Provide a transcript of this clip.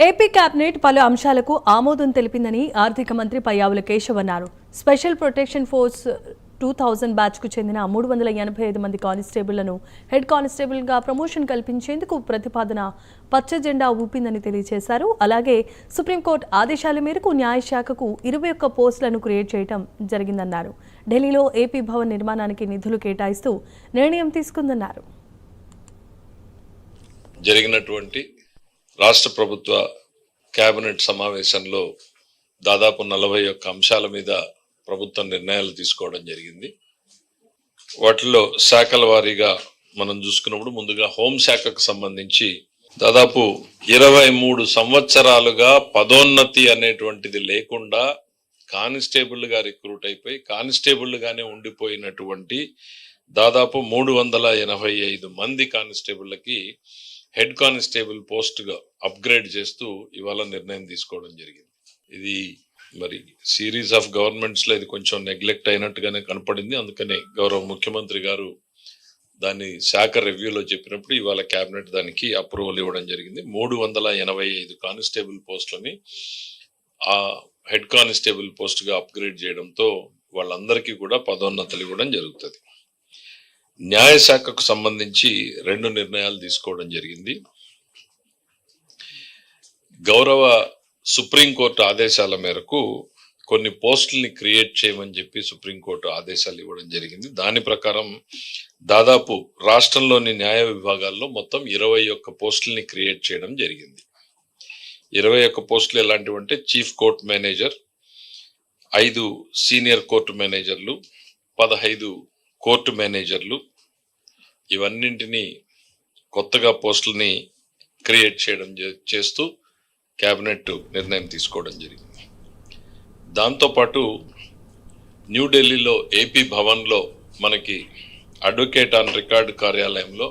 AP cabinet పలు అంశాలకు ఆమోదం తెలిపిందని ఆర్థిక మంత్రి పయ్యావుల కేశవ్ అన్నారు. స్పెషల్ ప్రొటెక్షన్ ఫోర్స్ 2000 బ్యాచ్కు చెందిన 385 మంది కానిస్టేబుళ్లను హెడ్ కానిస్టేబుల్గా ప్రమోషన్ కల్పించేందుకు ప్రతిపాదన పచ్చ జెండా ఊపిందని తెలియజేశారు. అలాగే సుప్రీంకోర్టు ఆదేశాల మేరకు న్యాయశాఖకు 21 పోస్టులను క్రియేట్ చేయడం జరిగిందన్నారు. ఢిల్లీలో ఏపీ భవన్ నిర్మాణానికి నిధులు కేటాయిస్తూ నిర్ణయం తీసుకుందన్నారు. జరిగినటువంటి రాష్ట్ర ప్రభుత్వ కేబినెట్ సమావేశంలో దాదాపు 41 అంశాల మీద ప్రభుత్వం నిర్ణయాలు తీసుకోవడం జరిగింది. వాటిలో శాఖల వారీగా మనం చూసుకున్నప్పుడు ముందుగా హోంశాఖకు సంబంధించి దాదాపు 23 సంవత్సరాలుగా పదోన్నతి అనేటువంటిది లేకుండా కానిస్టేబుల్గా రిక్రూట్ అయిపోయి కానిస్టేబుల్గానే ఉండిపోయినటువంటి దాదాపు 385 మంది కానిస్టేబుల్లకి హెడ్ కానిస్టేబుల్ పోస్ట్గా అప్గ్రేడ్ చేస్తూ ఇవాళ నిర్ణయం తీసుకోవడం జరిగింది. ఇది మరి సిరీస్ ఆఫ్ గవర్నమెంట్స్లో ఇది కొంచెం నెగ్లెక్ట్ అయినట్టుగానే కనపడింది. అందుకనే గౌరవ ముఖ్యమంత్రి గారు దాన్ని శాఖ రివ్యూలో చెప్పినప్పుడు ఇవాళ కేబినెట్ దానికి అప్రూవల్ ఇవ్వడం జరిగింది. 385 కానిస్టేబుల్ పోస్టులని ఆ హెడ్ కానిస్టేబుల్ పోస్ట్గా అప్గ్రేడ్ చేయడంతో వాళ్ళందరికీ కూడా పదోన్నతులు ఇవ్వడం జరుగుతుంది. న్యాయశాఖకు సంబంధించి 2 నిర్ణయాలు తీసుకోవడం జరిగింది. గౌరవ సుప్రీంకోర్టు ఆదేశాల మేరకు కొన్ని పోస్టుల్ని క్రియేట్ చేయమని చెప్పి సుప్రీంకోర్టు ఆదేశాలు ఇవ్వడం జరిగింది. దాని ప్రకారం దాదాపు రాష్ట్రంలోని న్యాయ విభాగాల్లో మొత్తం 21 పోస్టుల్ని క్రియేట్ చేయడం జరిగింది. 21 పోస్టులు ఎలాంటివంటే chief court manager, 5 senior court మేనేజర్లు, 15 కోర్టు మేనేజర్లు, ఇవన్నింటినీ కొత్తగా పోస్టులని క్రియేట్ చేయడం చేస్తూ కేబినెట్ నిర్ణయం తీసుకోవడం జరిగింది. దాంతోపాటు న్యూఢిల్లీలో ఏపీ భవన్లో మనకి అడ్వకేట్ ఆన్ రికార్డ్ కార్యాలయంలో